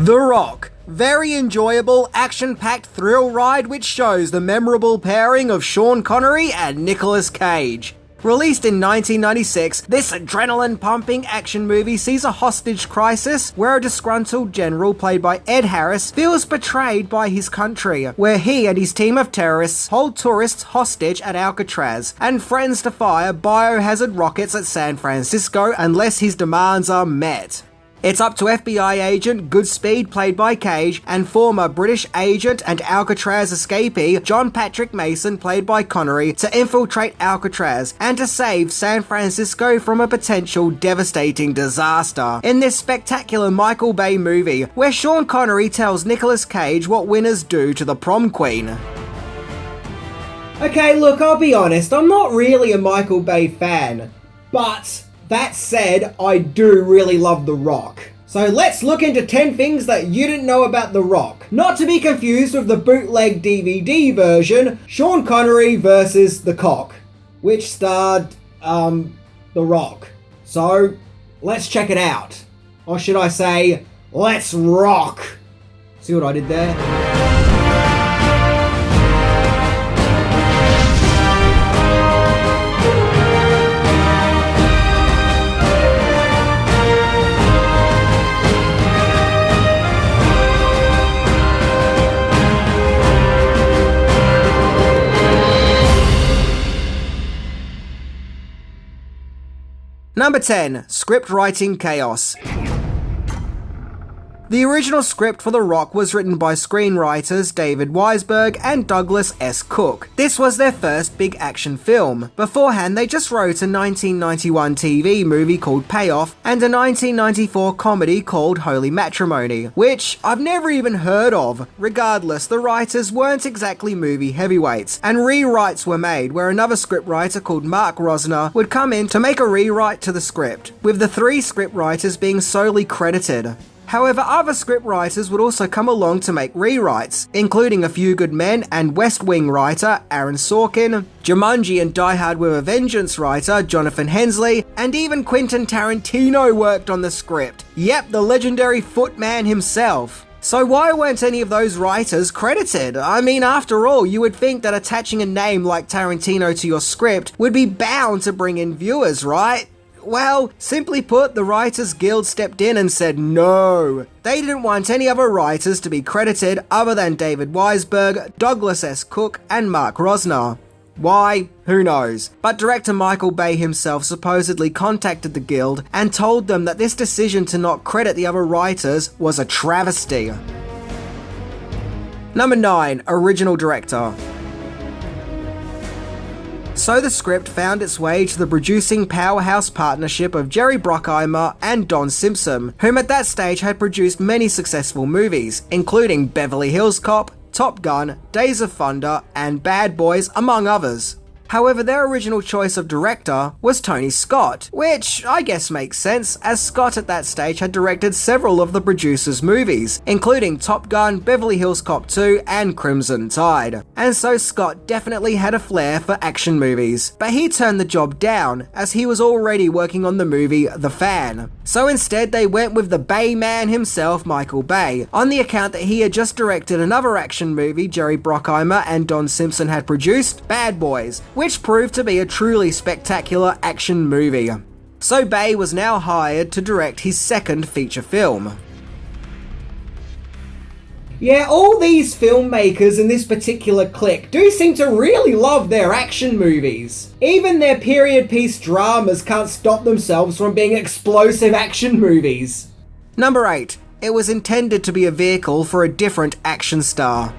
The Rock. Very enjoyable, action-packed thrill ride which shows the memorable pairing of Sean Connery and Nicolas Cage. Released in 1996, this adrenaline-pumping action movie sees a hostage crisis where a disgruntled general played by Ed Harris feels betrayed by his country, where he and his team of terrorists hold tourists hostage at Alcatraz and threatens to fire biohazard rockets at San Francisco unless his demands are met. It's up to FBI agent Goodspeed, played by Cage, and former British agent and Alcatraz escapee John Patrick Mason, played by Connery, to infiltrate Alcatraz and to save San Francisco from a potential devastating disaster. In this spectacular Michael Bay movie, where Sean Connery tells Nicolas Cage what winners do to the prom queen. Okay, look, I'll be honest, I'm not really a Michael Bay fan, but that said, I do really love The Rock. So let's look into 10 things that you didn't know about The Rock. Not to be confused with the bootleg DVD version, Sean Connery versus The Cock, which starred, The Rock. So, let's check it out. Or should I say, let's rock. See what I did there? Number 10. Script writing chaos. The original script for The Rock was written by screenwriters David Weisberg and Douglas S. Cook. This was their first big action film. Beforehand, they just wrote a 1991 TV movie called Payoff and a 1994 comedy called Holy Matrimony, which I've never even heard of. Regardless, the writers weren't exactly movie heavyweights, and rewrites were made where another scriptwriter called Mark Rosner would come in to make a rewrite to the script, with the 3 scriptwriters being solely credited. However, other scriptwriters would also come along to make rewrites, including A Few Good Men and West Wing writer Aaron Sorkin, Jumanji and Die Hard with a Vengeance writer Jonathan Hensleigh, and even Quentin Tarantino worked on the script. Yep, the legendary Footman himself. So why weren't any of those writers credited? I mean, after all, you would think that attaching a name like Tarantino to your script would be bound to bring in viewers, right? Well, simply put, the Writers Guild stepped in and said no. They didn't want any other writers to be credited other than David Weisberg, Douglas S. Cook, and Mark Rosner. Why? Who knows? But director Michael Bay himself supposedly contacted the Guild and told them that this decision to not credit the other writers was a travesty. Number 9. Original Director. So the script found its way to the producing powerhouse partnership of Jerry Bruckheimer and Don Simpson, whom at that stage had produced many successful movies, including Beverly Hills Cop, Top Gun, Days of Thunder, and Bad Boys, among others. However, their original choice of director was Tony Scott, which I guess makes sense, as Scott at that stage had directed several of the producer's movies, including Top Gun, Beverly Hills Cop 2, and Crimson Tide. And so Scott definitely had a flair for action movies, but he turned the job down, as he was already working on the movie The Fan. So instead they went with the Bay man himself, Michael Bay, on the account that he had just directed another action movie Jerry Bruckheimer and Don Simpson had produced, Bad Boys, which proved to be a truly spectacular action movie. So Bay was now hired to direct his second feature film. Yeah, all these filmmakers in this particular clique do seem to really love their action movies. Even their period piece dramas can't stop themselves from being explosive action movies. Number 8. It was intended to be a vehicle for a different action star.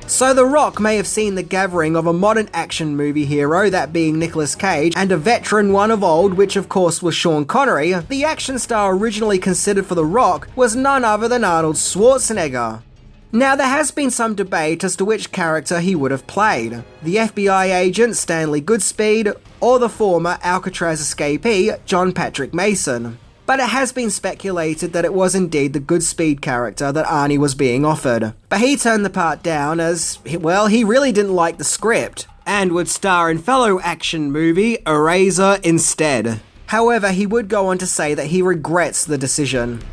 So The Rock may have seen the gathering of a modern action movie hero, that being Nicolas Cage, and a veteran one of old, which of course was Sean Connery. The action star originally considered for The Rock was none other than Arnold Schwarzenegger. Now, there has been some debate as to which character he would have played. The FBI agent Stanley Goodspeed, or the former Alcatraz escapee John Patrick Mason. But it has been speculated that it was indeed the Goodspeed character that Arnie was being offered. But he turned the part down as, well, he really didn't like the script, and would star in fellow action movie Eraser instead. However, he would go on to say that he regrets the decision.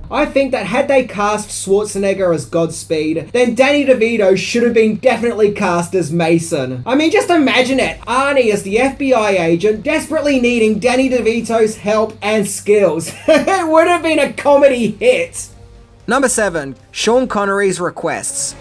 I think that had they cast Schwarzenegger as Godspeed, then Danny DeVito should have been definitely cast as Mason. I mean, just imagine it. Arnie as the FBI agent desperately needing Danny DeVito's help and skills. It would have been a comedy hit. Number 7. Sean Connery's requests.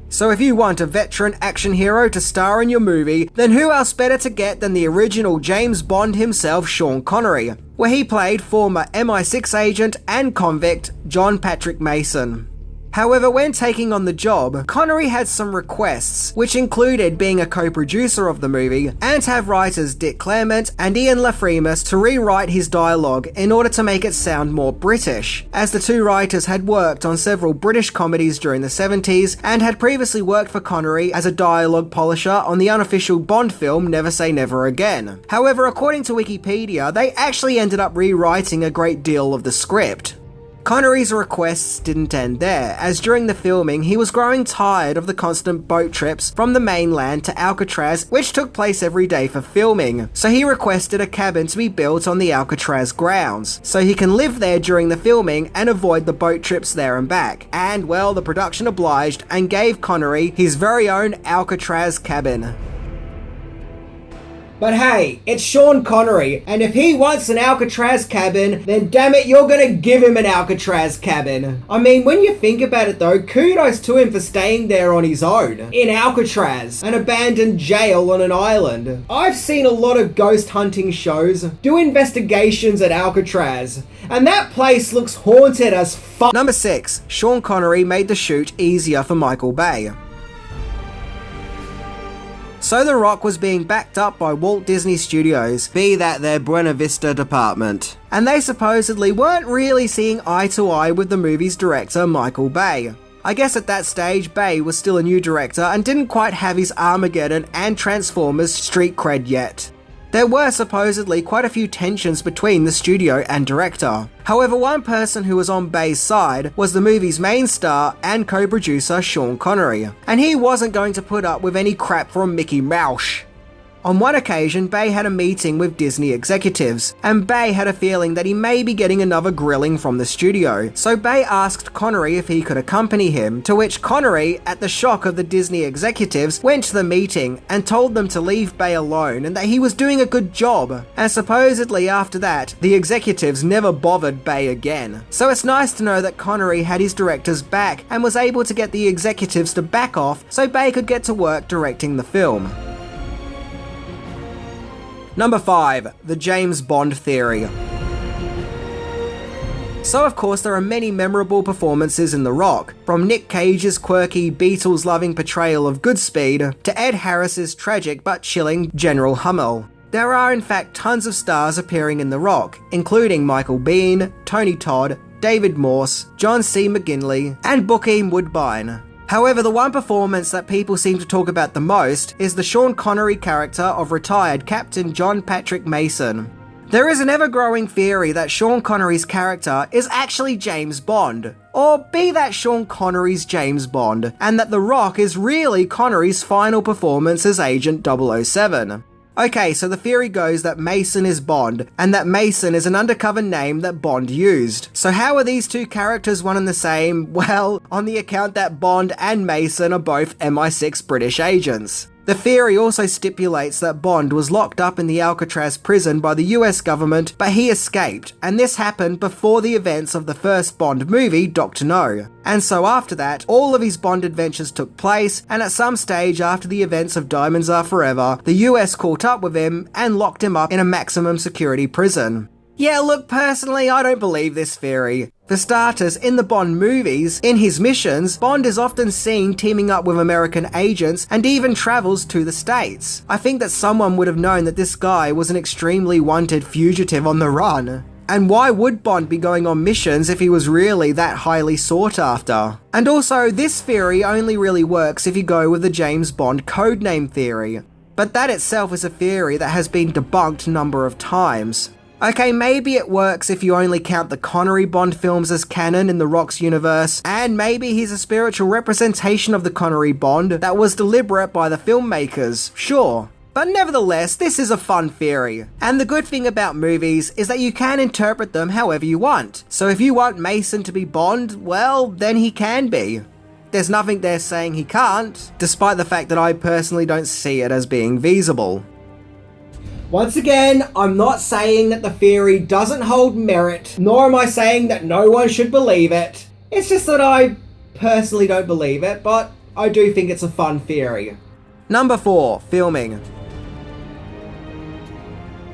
So if you want a veteran action hero to star in your movie, then who else better to get than the original James Bond himself, Sean Connery, where he played former MI6 agent and convict John Patrick Mason. However, when taking on the job, Connery had some requests, which included being a co-producer of the movie and have writers Dick Claremont and Ian LaFremus to rewrite his dialogue in order to make it sound more British, as the two writers had worked on several British comedies during the 70s and had previously worked for Connery as a dialogue polisher on the unofficial Bond film Never Say Never Again. However, according to Wikipedia, they actually ended up rewriting a great deal of the script. Connery's requests didn't end there, as during the filming he was growing tired of the constant boat trips from the mainland to Alcatraz, which took place every day for filming, so he requested a cabin to be built on the Alcatraz grounds, so he can live there during the filming and avoid the boat trips there and back. And well, the production obliged and gave Connery his very own Alcatraz cabin. But hey, it's Sean Connery, and if he wants an Alcatraz cabin, then damn it, you're gonna give him an Alcatraz cabin. I mean, when you think about it though, kudos to him for staying there on his own, in Alcatraz, an abandoned jail on an island. I've seen a lot of ghost hunting shows do investigations at Alcatraz, and that place looks haunted as fuck. Number 6. Sean Connery made the shoot easier for Michael Bay. So The Rock was being backed up by Walt Disney Studios, be that their Buena Vista department, and they supposedly weren't really seeing eye to eye with the movie's director Michael Bay. I guess at that stage Bay was still a new director and didn't quite have his Armageddon and Transformers street cred yet. There were supposedly quite a few tensions between the studio and director. However, one person who was on Bay's side was the movie's main star and co-producer Sean Connery, and he wasn't going to put up with any crap from Mickey Mouse. On one occasion, Bay had a meeting with Disney executives, and Bay had a feeling that he may be getting another grilling from the studio, so Bay asked Connery if he could accompany him, to which Connery, at the shock of the Disney executives, went to the meeting and told them to leave Bay alone and that he was doing a good job, and supposedly after that, the executives never bothered Bay again. So it's nice to know that Connery had his director's back and was able to get the executives to back off so Bay could get to work directing the film. Number 5. The James Bond Theory. So of course there are many memorable performances in The Rock, from Nick Cage's quirky Beatles-loving portrayal of Goodspeed to Ed Harris's tragic but chilling General Hummel. There are in fact tons of stars appearing in The Rock, including Michael Biehn, Tony Todd, David Morse, John C. McGinley, and Bokeem Woodbine. However, the one performance that people seem to talk about the most is the Sean Connery character of retired Captain John Patrick Mason. There is an ever-growing theory that Sean Connery's character is actually James Bond, or be that Sean Connery's James Bond, and that The Rock is really Connery's final performance as Agent 007. Okay, so the theory goes that Mason is Bond, and that Mason is an undercover name that Bond used. So how are these two characters one and the same? Well, on the account that Bond and Mason are both MI6 British agents. The theory also stipulates that Bond was locked up in the Alcatraz prison by the US government, but he escaped, and this happened before the events of the first Bond movie, Dr. No. And so after that, all of his Bond adventures took place, and at some stage after the events of Diamonds Are Forever, the US caught up with him and locked him up in a maximum security prison. Yeah, look, personally, I don't believe this theory. For starters, in the Bond movies, in his missions, Bond is often seen teaming up with American agents and even travels to the States. I think that someone would have known that this guy was an extremely wanted fugitive on the run. And why would Bond be going on missions if he was really that highly sought after? And also, this theory only really works if you go with the James Bond codename theory. But that itself is a theory that has been debunked a number of times. Okay, maybe it works if you only count the Connery Bond films as canon in The Rock's universe, and maybe he's a spiritual representation of the Connery Bond that was deliberate by the filmmakers, sure. But nevertheless, this is a fun theory. And the good thing about movies is that you can interpret them however you want. So if you want Mason to be Bond, well, then he can be. There's nothing there saying he can't, despite the fact that I personally don't see it as being feasible. Once again, I'm not saying that the theory doesn't hold merit, nor am I saying that no one should believe it. It's just that I personally don't believe it, but I do think it's a fun theory. Number 4. Filming.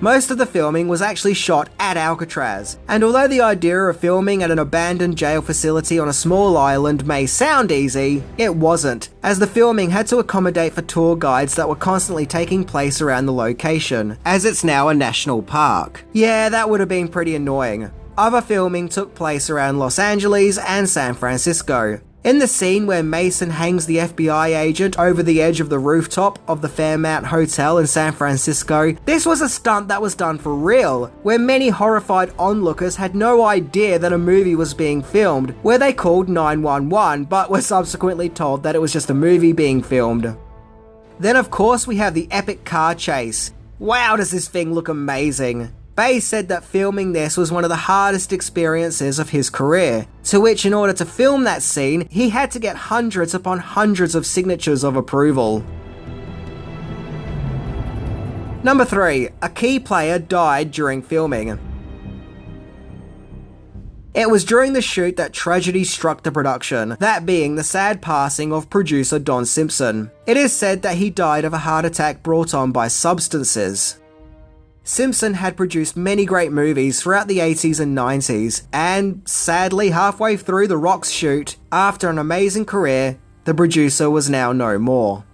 Most of the filming was actually shot at Alcatraz, and although the idea of filming at an abandoned jail facility on a small island may sound easy, it wasn't, as the filming had to accommodate for tour guides that were constantly taking place around the location, as it's now a national park. Yeah, that would have been pretty annoying. Other filming took place around Los Angeles and San Francisco. In the scene where Mason hangs the FBI agent over the edge of the rooftop of the Fairmount Hotel in San Francisco, this was a stunt that was done for real, where many horrified onlookers had no idea that a movie was being filmed, where they called 911 but were subsequently told that it was just a movie being filmed. Then of course we have the epic car chase. Wow, does this thing look amazing. Bay said that filming this was one of the hardest experiences of his career, to which in order to film that scene, he had to get hundreds upon hundreds of signatures of approval. Number 3. A key player died during filming. It was during the shoot that tragedy struck the production, that being the sad passing of producer Don Simpson. It is said that he died of a heart attack brought on by substances. Simpson had produced many great movies throughout the 80s and 90s, and sadly halfway through The Rock's shoot, after an amazing career, the producer was now no more.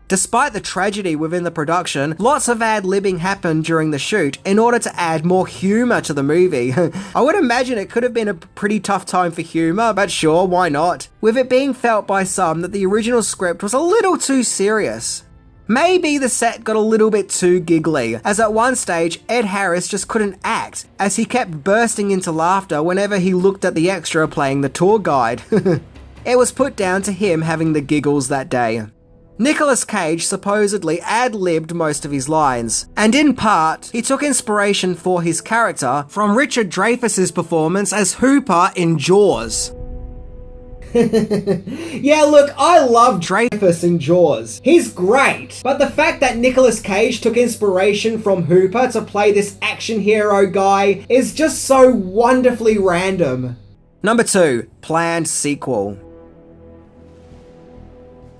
Despite the tragedy within the production, lots of ad-libbing happened during the shoot in order to add more humour to the movie. I would imagine it could have been a pretty tough time for humour, but sure, why not? With it being felt by some that the original script was a little too serious. Maybe the set got a little bit too giggly, as at one stage Ed Harris just couldn't act, as he kept bursting into laughter whenever he looked at the extra playing the tour guide. It was put down to him having the giggles that day. Nicolas Cage supposedly ad-libbed most of his lines, and in part, he took inspiration for his character from Richard Dreyfuss's performance as Hooper in Jaws. Yeah, look, I love Dreyfuss in Jaws. He's great, but the fact that Nicolas Cage took inspiration from Hooper to play this action hero guy is just so wonderfully random. Number 2. Planned sequel.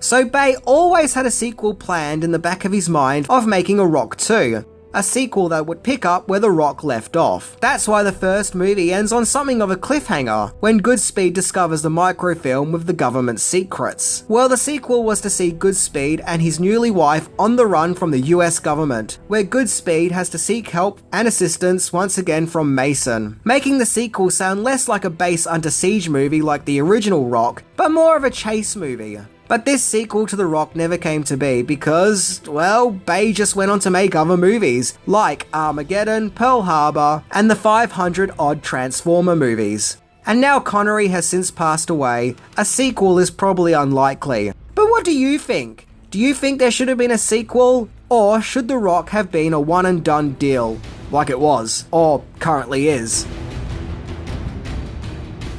So Bay always had a sequel planned in the back of his mind of making a Rock 2. A sequel that would pick up where The Rock left off. That's why the first movie ends on something of a cliffhanger, when Goodspeed discovers the microfilm with the government's secrets. Well, the sequel was to see Goodspeed and his newly wife on the run from the US government, where Goodspeed has to seek help and assistance once again from Mason, making the sequel sound less like a base under siege movie like the original Rock, but more of a chase movie. But this sequel to The Rock never came to be because, well, Bay just went on to make other movies, like Armageddon, Pearl Harbor, and the 500-odd Transformer movies. And now Connery has since passed away, a sequel is probably unlikely. But what do you think? Do you think there should have been a sequel? Or should The Rock have been a one-and-done deal, like it was, or currently is?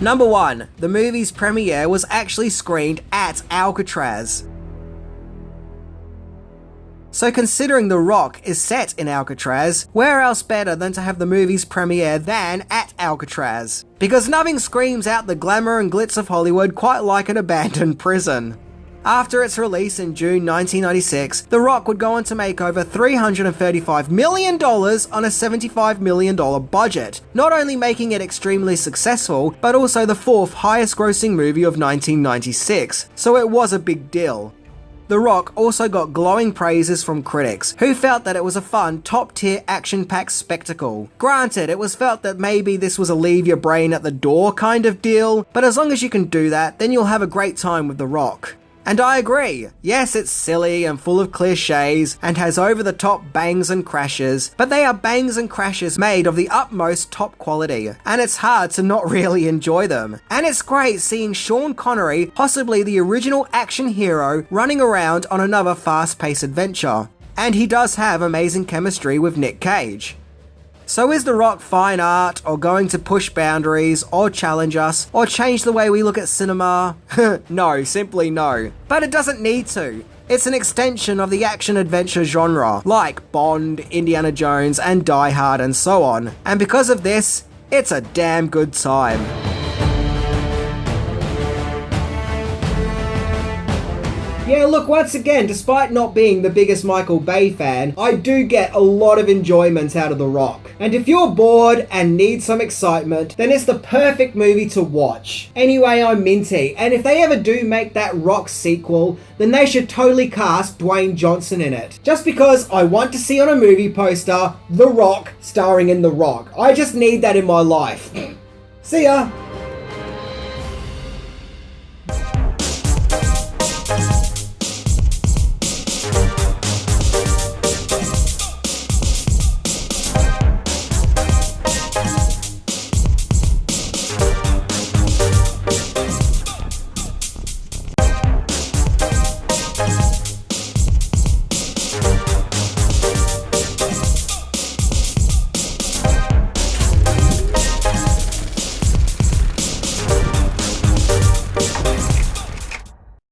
Number 1. The movie's premiere was actually screened at Alcatraz. So considering The Rock is set in Alcatraz, where else better than to have the movie's premiere than at Alcatraz? Because nothing screams out the glamour and glitz of Hollywood quite like an abandoned prison. After its release in June 1996, The Rock would go on to make over $335 million on a $75 million budget, not only making it extremely successful, but also the 4th highest grossing movie of 1996, so it was a big deal. The Rock also got glowing praises from critics, who felt that it was a fun, top-tier, action-packed spectacle. Granted, it was felt that maybe this was a leave your brain at the door kind of deal, but as long as you can do that, then you'll have a great time with The Rock. And I agree. Yes, it's silly and full of cliches and has over-the-top bangs and crashes, but they are bangs and crashes made of the utmost top quality, and it's hard to not really enjoy them. And it's great seeing Sean Connery, possibly the original action hero, running around on another fast-paced adventure. and he does have amazing chemistry with Nick Cage. So is The Rock fine art, or going to push boundaries, or challenge us, or change the way we look at cinema? No, simply no. But it doesn't need to. It's an extension of the action-adventure genre, like Bond, Indiana Jones, and Die Hard, and so on. And because of this, it's a damn good time. Yeah, look, once again, despite not being the biggest Michael Bay fan, I do get a lot of enjoyment out of The Rock. And if you're bored and need some excitement, then it's the perfect movie to watch. Anyway, I'm Minty, and if they ever do make that Rock sequel, then they should totally cast Dwayne Johnson in it. Just because I want to see on a movie poster, The Rock starring in The Rock. I just need that in my life. See ya!